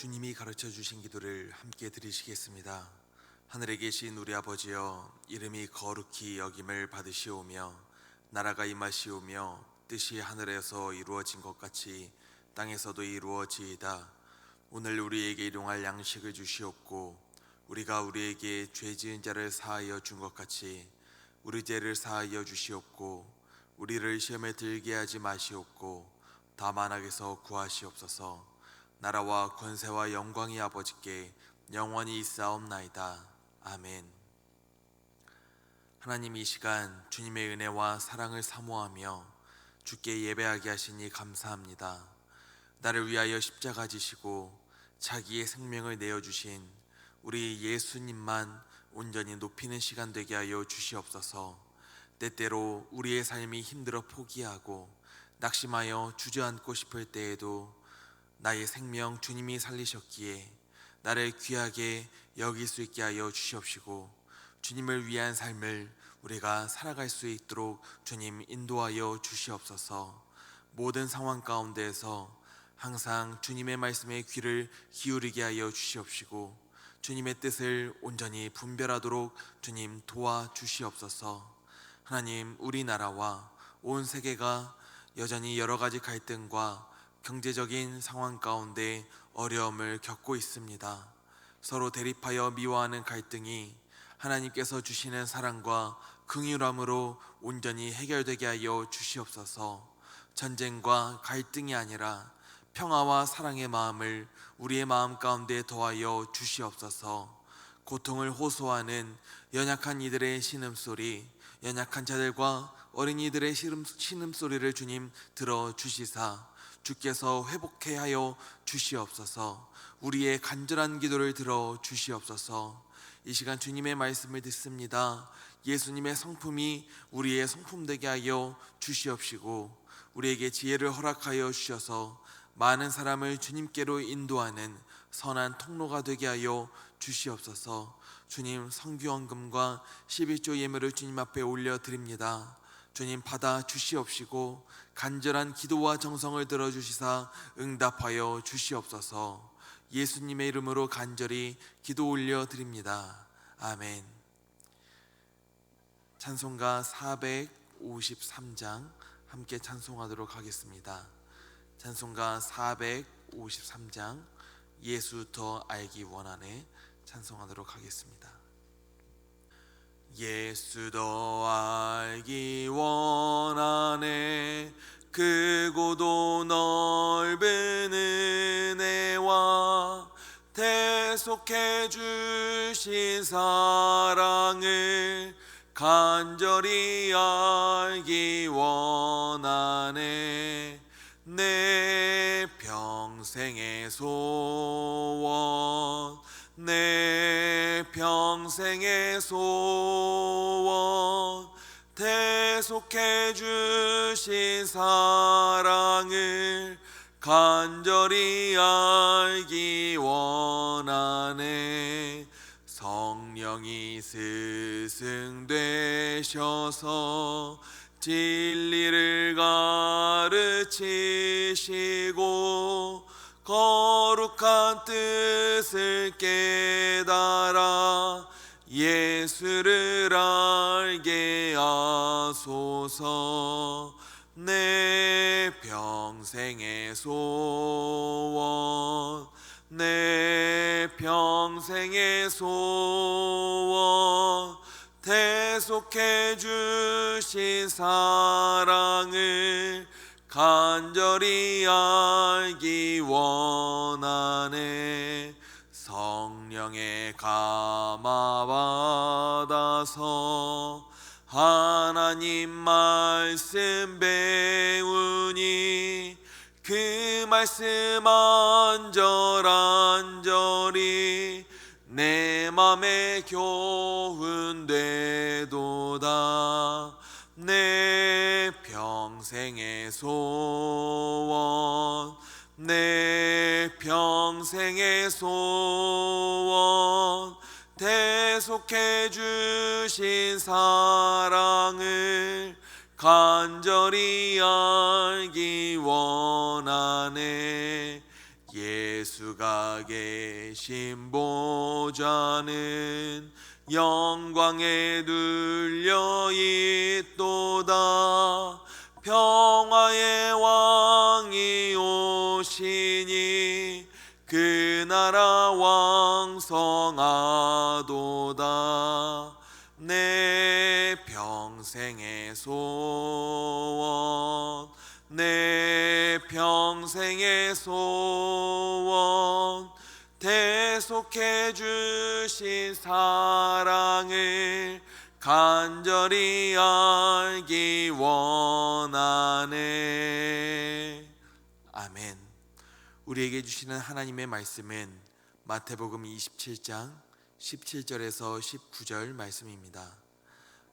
주님이 가르쳐 주신 기도를 함께 드리시겠습니다. 하늘에 계신 우리 아버지여, 이름이 거룩히 여김을 받으시오며 나라가 임하시오며 뜻이 하늘에서 이루어진 것 같이 땅에서도 이루어지이다. 오늘 우리에게 일용할 양식을 주시옵고 우리가 우리에게 죄 지은 자를 사하여 준 것 같이 우리 죄를 사하여 주시옵고 우리를 시험에 들게 하지 마시옵고 다만 악에서 구하시옵소서. 나라와 권세와 영광이 아버지께 영원히 있사옵나이다. 아멘. 하나님, 이 시간 주님의 은혜와 사랑을 사모하며 주께 예배하게 하시니 감사합니다. 나를 위하여 십자가 지시고 자기의 생명을 내어주신 우리 예수님만 온전히 높이는 시간 되게 하여 주시옵소서. 때때로 우리의 삶이 힘들어 포기하고 낙심하여 주저앉고 싶을 때에도 나의 생명 주님이 살리셨기에 나를 귀하게 여길 수 있게 하여 주시옵시고 주님을 위한 삶을 우리가 살아갈 수 있도록 주님 인도하여 주시옵소서. 모든 상황 가운데에서 항상 주님의 말씀에 귀를 기울이게 하여 주시옵시고 주님의 뜻을 온전히 분별하도록 주님 도와주시옵소서. 하나님, 우리나라와 온 세계가 여전히 여러 가지 갈등과 경제적인 상황 가운데 어려움을 겪고 있습니다. 서로 대립하여 미워하는 갈등이 하나님께서 주시는 사랑과 긍휼함으로 온전히 해결되게 하여 주시옵소서. 전쟁과 갈등이 아니라 평화와 사랑의 마음을 우리의 마음 가운데 더하여 주시옵소서. 고통을 호소하는 연약한 이들의 신음소리, 연약한 자들과 어린이들의 신음소리를 주님 들어주시사 주께서 회복해 하여 주시옵소서. 우리의 간절한 기도를 들어주시옵소서. 이 시간 주님의 말씀을 듣습니다. 예수님의 성품이 우리의 성품 되게 하여 주시옵시고 우리에게 지혜를 허락하여 주셔서 많은 사람을 주님께로 인도하는 선한 통로가 되게 하여 주시옵소서. 주님, 성규헌금과 11조 예물을 주님 앞에 올려드립니다. 주님, 받아 주시옵시고 간절한 기도와 정성을 들어주시사 응답하여 주시옵소서. 예수님의 이름으로 간절히 기도 올려드립니다. 아멘. 찬송가 453장 함께 찬송하도록 하겠습니다. 찬송가 453장 예수 더 알기 원하네 찬송하도록 하겠습니다. 예수 더 알기 원하네 크고도 넓은 은혜와 대속해 주신 사랑을 간절히 알기 원하네. 내 평생의 소원, 내 평생의 소원, 대속해 주신 사랑을 간절히 알기 원하네. 성령이 스승되셔서 진리를 가르치시고 거룩한 뜻을 깨달아 예수를 알게 하소서. 내 평생의 소원, 내 평생의 소원, 대속해 주신 사랑을 간절히 알기 원하네. 성령의 감화 받아서 하나님 말씀 배우니 그 말씀 안절안절히 내 맘에 교훈되도다. 내 평생의 소원, 내 평생의 소원, 대속해 주신 사랑을 간절히 알기 원하네. 예수가 계신 보좌는 영광에 눌려 있도다. 평화의 왕이 오시니 그 나라 왕성하도다. 내 평생의 소원, 내 평생의 소원, 대속해 주신 사랑을 간절히 알기 원하네. 아멘. 우리에게 주시는 하나님의 말씀은 마태복음 27장 17절에서 19절 말씀입니다.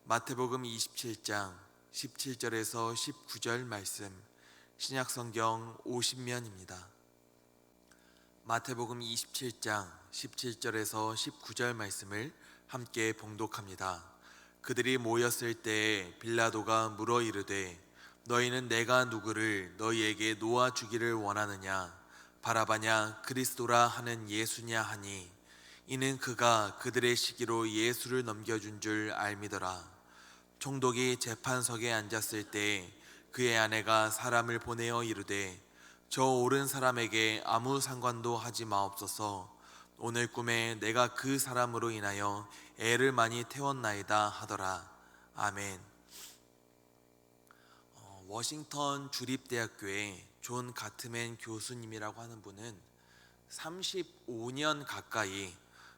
마태복음 27장 17절에서 19절 말씀, 신약성경 50면입니다. 마태복음 27장 17절에서 19절 말씀을 함께 봉독합니다. 그들이 모였을 때 빌라도가 물어 이르되 너희는 내가 누구를 너희에게 놓아 주기를 원하느냐, 바라바냐 그리스도라 하는 예수냐 하니, 이는 그가 그들의 시기로 예수를 넘겨준 줄 알미더라. 총독이 재판석에 앉았을 때 그의 아내가 사람을 보내어 이르되 저 옳은 사람에게 아무 상관도 하지 마옵소서. 오늘 꿈에 내가 그 사람으로 인하여 애를 많이 태웠나이다 하더라. 아멘. 워싱턴 주립대학교의 존 가트맨 교수님이라고 하는 분은 35년 가까이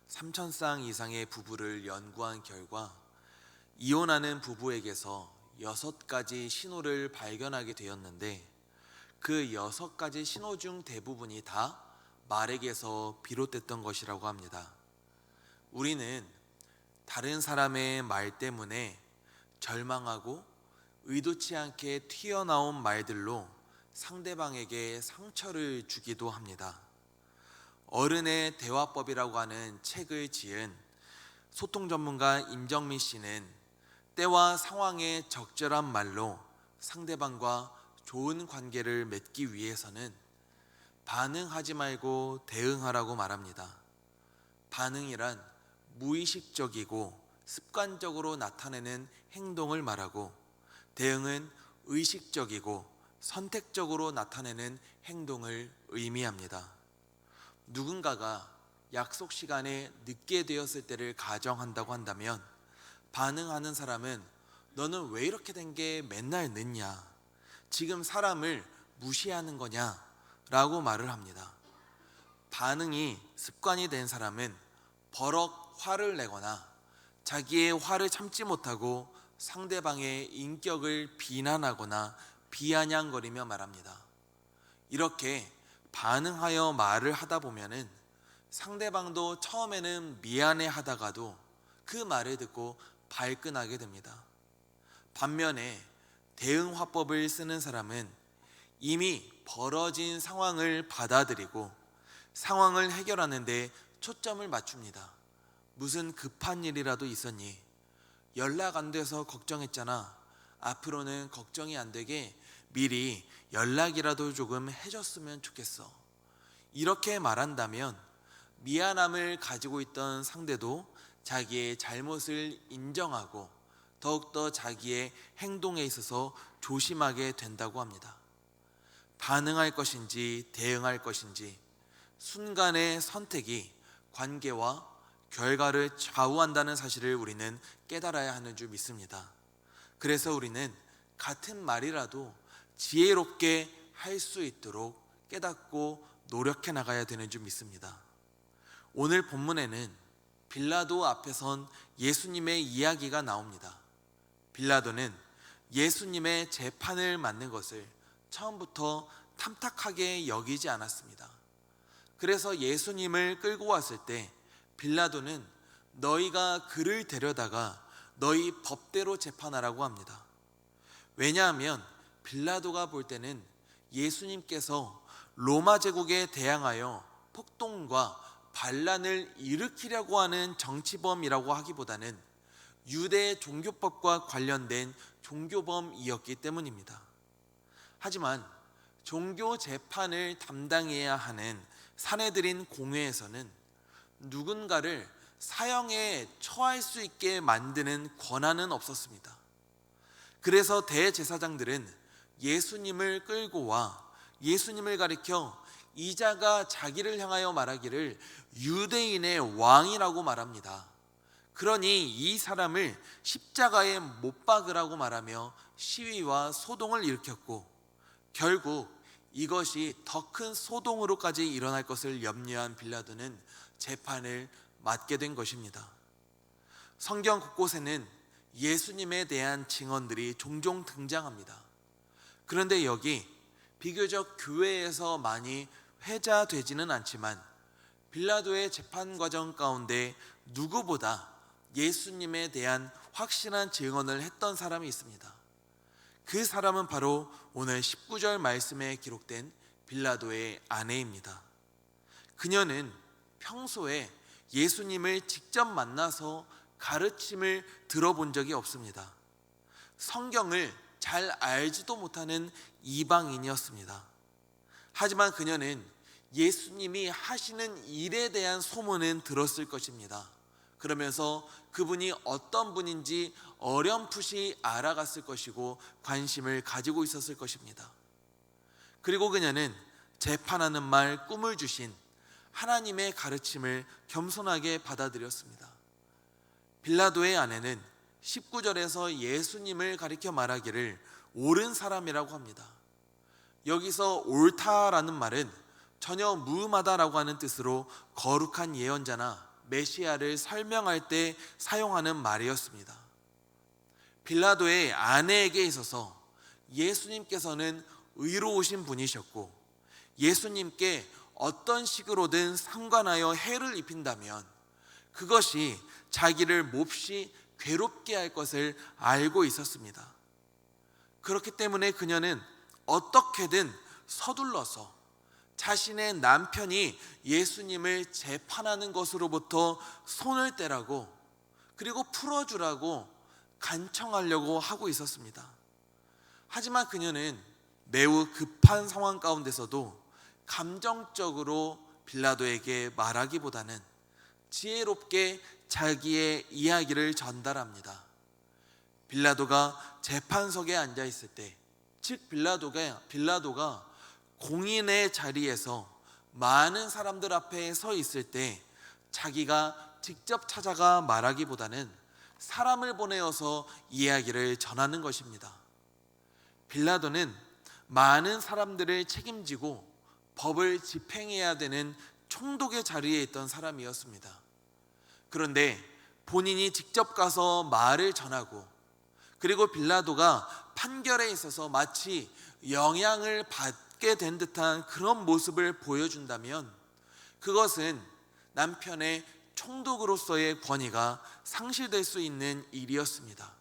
3,000쌍 이상의 부부를 연구한 결과 이혼하는 부부에게서 6가지 신호를 발견하게 되었는데, 그 6가지 신호 중 대부분이 다 말에게서 비롯됐던 것이라고 합니다. 우리는 다른 사람의 말 때문에 절망하고 의도치 않게 튀어나온 말들로 상대방에게 상처를 주기도 합니다. 어른의 대화법이라고 하는 책을 지은 소통 전문가 임정미 씨는 때와 상황에 적절한 말로 상대방과 좋은 관계를 맺기 위해서는 반응하지 말고 대응하라고 말합니다. 반응이란 무의식적이고 습관적으로 나타내는 행동을 말하고, 대응은 의식적이고 선택적으로 나타내는 행동을 의미합니다. 누군가가 약속 시간에 늦게 되었을 때를 가정한다고 한다면 반응하는 사람은 너는 왜 이렇게 된 게 맨날 늦냐, 지금 사람을 무시하는 거냐 라고 말을 합니다. 반응이 습관이 된 사람은 버럭 화를 내거나 자기의 화를 참지 못하고 상대방의 인격을 비난하거나 비아냥거리며 말합니다. 이렇게 반응하여 말을 하다 보면은 상대방도 처음에는 미안해 하다가도 그 말을 듣고 발끈하게 됩니다. 반면에 대응 화법을 쓰는 사람은 이미 벌어진 상황을 받아들이고 상황을 해결하는 데 초점을 맞춥니다. 무슨 급한 일이라도 있었니? 연락 안 돼서 걱정했잖아. 앞으로는 걱정이 안 되게 미리 연락이라도 조금 해줬으면 좋겠어. 이렇게 말한다면 미안함을 가지고 있던 상대도 자기의 잘못을 인정하고 더욱더 자기의 행동에 있어서 조심하게 된다고 합니다. 반응할 것인지 대응할 것인지 순간의 선택이 관계와 결과를 좌우한다는 사실을 우리는 깨달아야 하는 줄 믿습니다. 그래서 우리는 같은 말이라도 지혜롭게 할 수 있도록 깨닫고 노력해 나가야 되는 줄 믿습니다. 오늘 본문에는 빌라도 앞에 선 예수님의 이야기가 나옵니다. 빌라도는 예수님의 재판을 맡는 것을 처음부터 탐탁하게 여기지 않았습니다. 그래서 예수님을 끌고 왔을 때 빌라도는 너희가 그를 데려다가 너희 법대로 재판하라고 합니다. 왜냐하면 빌라도가 볼 때는 예수님께서 로마 제국에 대항하여 폭동과 반란을 일으키려고 하는 정치범이라고 하기보다는 유대 종교법과 관련된 종교범이었기 때문입니다. 하지만 종교 재판을 담당해야 하는 사내들인 공회에서는 누군가를 사형에 처할 수 있게 만드는 권한은 없었습니다. 그래서 대제사장들은 예수님을 끌고 와 예수님을 가리켜 이자가 자기를 향하여 말하기를 유대인의 왕이라고 말합니다. 그러니 이 사람을 십자가에 못 박으라고 말하며 시위와 소동을 일으켰고, 결국 이것이 더 큰 소동으로까지 일어날 것을 염려한 빌라도는 재판을 맡게 된 것입니다. 성경 곳곳에는 예수님에 대한 증언들이 종종 등장합니다. 그런데 여기 비교적 교회에서 많이 회자되지는 않지만 빌라도의 재판 과정 가운데 누구보다 예수님에 대한 확실한 증언을 했던 사람이 있습니다. 그 사람은 바로 오늘 19절 말씀에 기록된 빌라도의 아내입니다. 그녀는 평소에 예수님을 직접 만나서 가르침을 들어본 적이 없습니다. 성경을 잘 알지도 못하는 이방인이었습니다. 하지만 그녀는 예수님이 하시는 일에 대한 소문은 들었을 것입니다. 그러면서 그분이 어떤 분인지 어렴풋이 알아갔을 것이고 관심을 가지고 있었을 것입니다. 그리고 그녀는 재판하는 말 꿈을 주신 하나님의 가르침을 겸손하게 받아들였습니다. 빌라도의 아내는 19절에서 예수님을 가리켜 말하기를 옳은 사람이라고 합니다. 여기서 옳다라는 말은 전혀 무음하다라고 하는 뜻으로 거룩한 예언자나 메시아를 설명할 때 사용하는 말이었습니다. 빌라도의 아내에게 있어서 예수님께서는 의로우신 분이셨고, 예수님께 어떤 식으로든 상관하여 해를 입힌다면 그것이 자기를 몹시 괴롭게 할 것을 알고 있었습니다. 그렇기 때문에 그녀는 어떻게든 서둘러서 자신의 남편이 예수님을 재판하는 것으로부터 손을 떼라고, 그리고 풀어주라고 간청하려고 하고 있었습니다. 하지만 그녀는 매우 급한 상황 가운데서도 감정적으로 빌라도에게 말하기보다는 지혜롭게 자기의 이야기를 전달합니다. 빌라도가 재판석에 앉아 있을 때, 즉 빌라도가 공인의 자리에서 많은 사람들 앞에 서 있을 때 자기가 직접 찾아가 말하기보다는 사람을 보내어서 이야기를 전하는 것입니다. 빌라도는 많은 사람들을 책임지고 법을 집행해야 되는 총독의 자리에 있던 사람이었습니다. 그런데 본인이 직접 가서 말을 전하고, 그리고 빌라도가 판결에 있어서 마치 영향을 받게 된 듯한 그런 모습을 보여준다면 그것은 남편의 총독으로서의 권위가 상실될 수 있는 일이었습니다.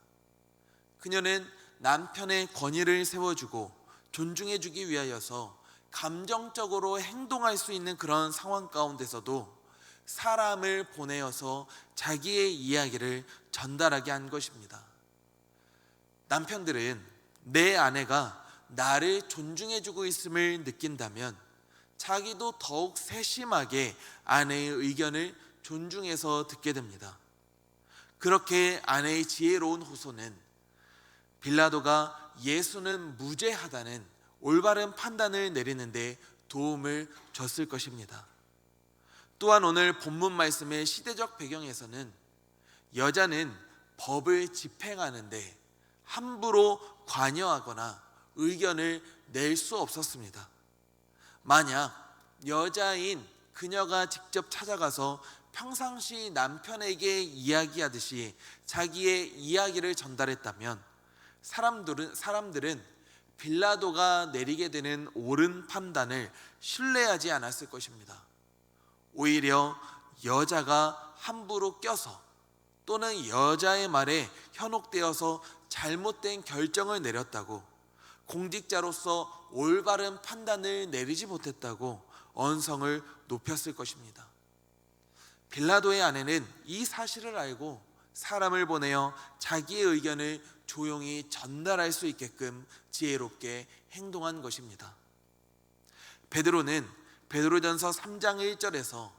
그녀는 남편의 권위를 세워주고 존중해주기 위하여서 감정적으로 행동할 수 있는 그런 상황 가운데서도 사람을 보내어서 자기의 이야기를 전달하게 한 것입니다. 남편들은 내 아내가 나를 존중해주고 있음을 느낀다면 자기도 더욱 세심하게 아내의 의견을 존중해서 듣게 됩니다. 그렇게 아내의 지혜로운 호소는 빌라도가 예수는 무죄하다는 올바른 판단을 내리는데 도움을 줬을 것입니다. 또한 오늘 본문 말씀의 시대적 배경에서는 여자는 법을 집행하는데 함부로 관여하거나 의견을 낼 수 없었습니다. 만약 여자인 그녀가 직접 찾아가서 평상시 남편에게 이야기하듯이 자기의 이야기를 전달했다면 사람들은 빌라도가 내리게 되는 옳은 판단을 신뢰하지 않았을 것입니다. 오히려 여자가 함부로 껴서 또는 여자의 말에 현혹되어서 잘못된 결정을 내렸다고, 공직자로서 올바른 판단을 내리지 못했다고 언성을 높였을 것입니다. 빌라도의 아내는 이 사실을 알고 사람을 보내어 자기의 의견을 조용히 전달할 수 있게끔 지혜롭게 행동한 것입니다. 베드로는 베드로전서 3장 1절에서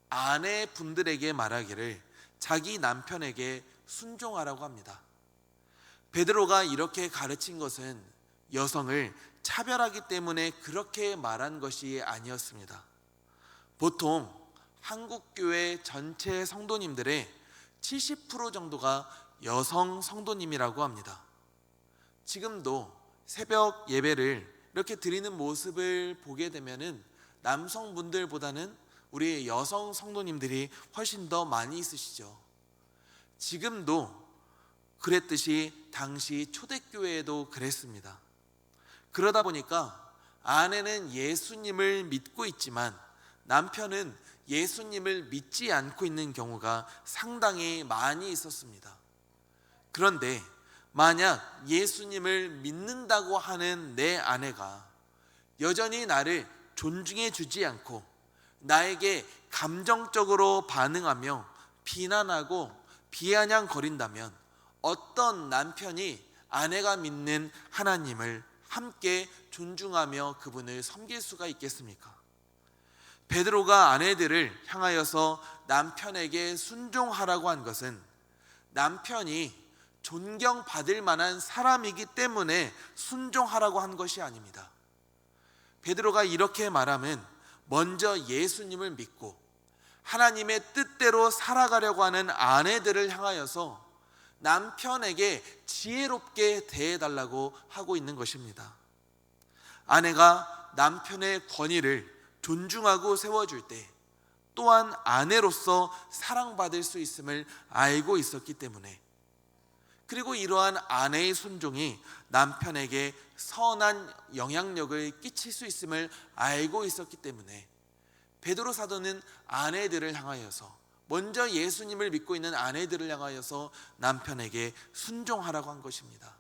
아내분들에게 말하기를 자기 남편에게 순종하라고 합니다. 베드로가 이렇게 가르친 것은 여성을 차별하기 때문에 그렇게 말한 것이 아니었습니다. 보통 한국교회 전체 성도님들의 70% 정도가 여성 성도님이라고 합니다. 지금도 새벽 예배를 이렇게 드리는 모습을 보게 되면은 남성분들보다는 우리 여성 성도님들이 훨씬 더 많이 있으시죠. 지금도 그랬듯이 당시 초대교회에도 그랬습니다. 그러다 보니까 아내는 예수님을 믿고 있지만 남편은 예수님을 믿지 않고 있는 경우가 상당히 많이 있었습니다. 그런데 만약 예수님을 믿는다고 하는 내 아내가 여전히 나를 존중해 주지 않고 나에게 감정적으로 반응하며 비난하고 비아냥거린다면 어떤 남편이 아내가 믿는 하나님을 함께 존중하며 그분을 섬길 수가 있겠습니까? 베드로가 아내들을 향하여서 남편에게 순종하라고 한 것은 남편이 존경받을 만한 사람이기 때문에 순종하라고 한 것이 아닙니다. 베드로가 이렇게 말하면 먼저 예수님을 믿고 하나님의 뜻대로 살아가려고 하는 아내들을 향하여서 남편에게 지혜롭게 대해달라고 하고 있는 것입니다. 아내가 남편의 권위를 존중하고 세워줄 때 또한 아내로서 사랑받을 수 있음을 알고 있었기 때문에, 그리고 이러한 아내의 순종이 남편에게 선한 영향력을 끼칠 수 있음을 알고 있었기 때문에 베드로 사도는 아내들을 향하여서, 먼저 예수님을 믿고 있는 아내들을 향하여서 남편에게 순종하라고 한 것입니다.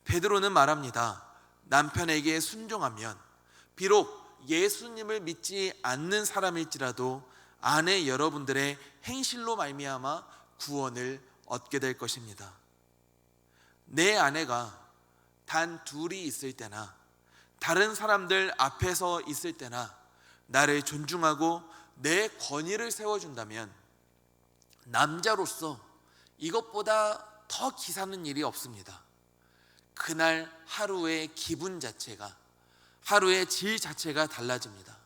베드로는 말합니다. 남편에게 순종하면 비록 예수님을 믿지 않는 사람일지라도 아내 여러분들의 행실로 말미암아 구원을 얻게 될 것입니다. 내 아내가 단 둘이 있을 때나 다른 사람들 앞에서 있을 때나 나를 존중하고 내 권위를 세워준다면 남자로서 이것보다 더 기사는 일이 없습니다. 그날 하루의 기분 자체가, 하루의 질 자체가 달라집니다.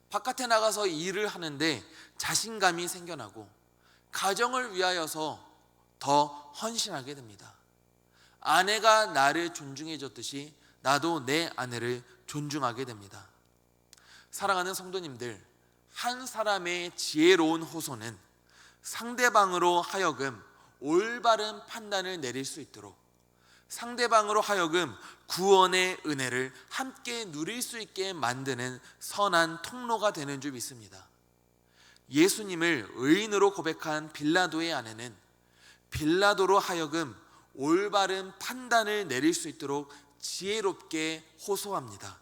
바깥에 나가서 일을 하는데 자신감이 생겨나고 가정을 위하여서 더 헌신하게 됩니다. 아내가 나를 존중해 줬듯이 나도 내 아내를 존중하게 됩니다. 사랑하는 성도님들, 한 사람의 지혜로운 호소는 상대방으로 하여금 올바른 판단을 내릴 수 있도록, 상대방으로 하여금 구원의 은혜를 함께 누릴 수 있게 만드는 선한 통로가 되는 줄 믿습니다. 예수님을 의인으로 고백한 빌라도의 아내는 빌라도로 하여금 올바른 판단을 내릴 수 있도록 지혜롭게 호소합니다.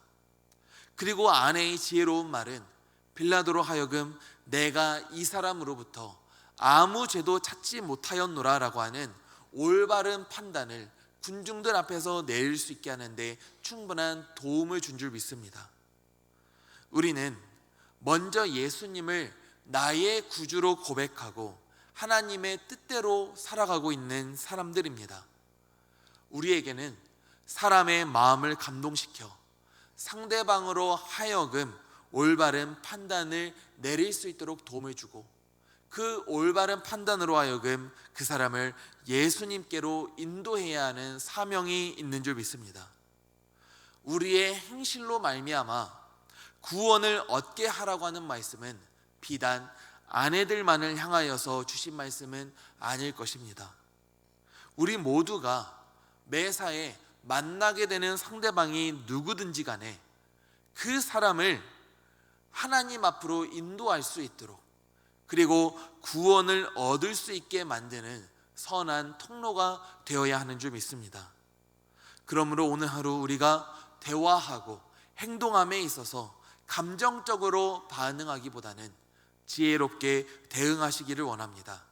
그리고 아내의 지혜로운 말은 빌라도로 하여금 내가 이 사람으로부터 아무 죄도 찾지 못하였노라 라고 하는 올바른 판단을 군중들 앞에서 내릴 수 있게 하는데 충분한 도움을 준 줄 믿습니다. 우리는 먼저 예수님을 나의 구주로 고백하고 하나님의 뜻대로 살아가고 있는 사람들입니다. 우리에게는 사람의 마음을 감동시켜 상대방으로 하여금 올바른 판단을 내릴 수 있도록 도움을 주고, 그 올바른 판단으로 하여금 그 사람을 예수님께로 인도해야 하는 사명이 있는 줄 믿습니다. 우리의 행실로 말미암아 구원을 얻게 하라고 하는 말씀은 비단 아내들만을 향하여서 주신 말씀은 아닐 것입니다. 우리 모두가 매사에 만나게 되는 상대방이 누구든지 간에 그 사람을 하나님 앞으로 인도할 수 있도록, 그리고 구원을 얻을 수 있게 만드는 선한 통로가 되어야 하는 줄 믿습니다. 그러므로 오늘 하루 우리가 대화하고 행동함에 있어서 감정적으로 반응하기보다는 지혜롭게 대응하시기를 원합니다.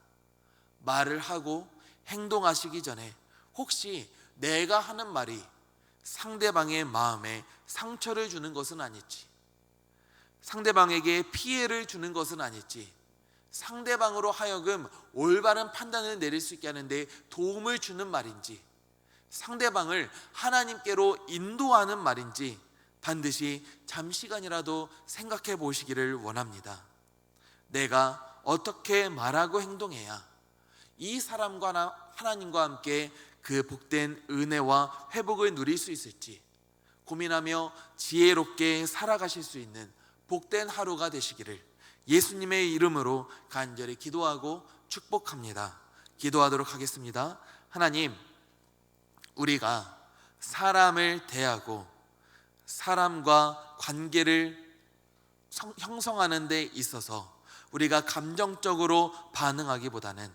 말을 하고 행동하시기 전에 혹시 내가 하는 말이 상대방의 마음에 상처를 주는 것은 아닐지, 상대방에게 피해를 주는 것은 아닐지, 상대방으로 하여금 올바른 판단을 내릴 수 있게 하는데 도움을 주는 말인지, 상대방을 하나님께로 인도하는 말인지 반드시 잠시간이라도 생각해 보시기를 원합니다. 내가 어떻게 말하고 행동해야 이 사람과 하나님과 함께 그 복된 은혜와 회복을 누릴 수 있을지 고민하며 지혜롭게 살아가실 수 있는 복된 하루가 되시기를 예수님의 이름으로 간절히 기도하고 축복합니다. 기도하도록 하겠습니다. 하나님, 우리가 사람을 대하고 사람과 관계를 형성하는 데 있어서 우리가 감정적으로 반응하기보다는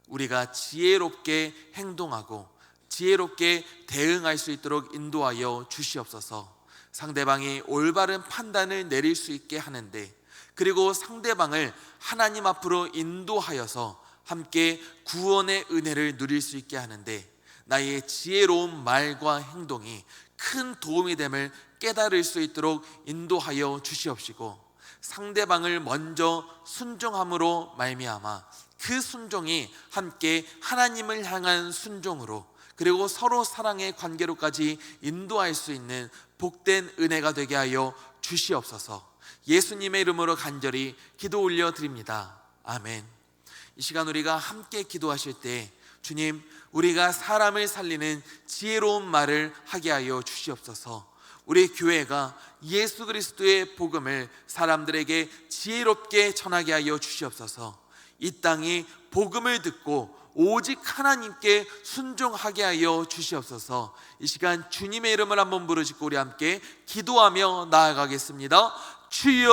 우리가 지혜롭게 행동하고 지혜롭게 대응할 수 있도록 인도하여 주시옵소서. 상대방이 올바른 판단을 내릴 수 있게 하는데, 그리고 상대방을 하나님 앞으로 인도하여서 함께 구원의 은혜를 누릴 수 있게 하는데 나의 지혜로운 말과 행동이 큰 도움이 됨을 깨달을 수 있도록 인도하여 주시옵시고, 상대방을 먼저 순종함으로 말미암아 그 순종이 함께 하나님을 향한 순종으로, 그리고 서로 사랑의 관계로까지 인도할 수 있는 복된 은혜가 되게 하여 주시옵소서. 예수님의 이름으로 간절히 기도 올려드립니다. 아멘. 이 시간 우리가 함께 기도하실 때 주님, 우리가 사람을 살리는 지혜로운 말을 하게 하여 주시옵소서. 우리 교회가 예수 그리스도의 복음을 사람들에게 지혜롭게 전하게 하여 주시옵소서. 이 땅이 복음을 듣고 오직 하나님께 순종하게 하여 주시옵소서. 이 시간 주님의 이름을 한번 부르짖고 우리 함께 기도하며 나아가겠습니다. 주여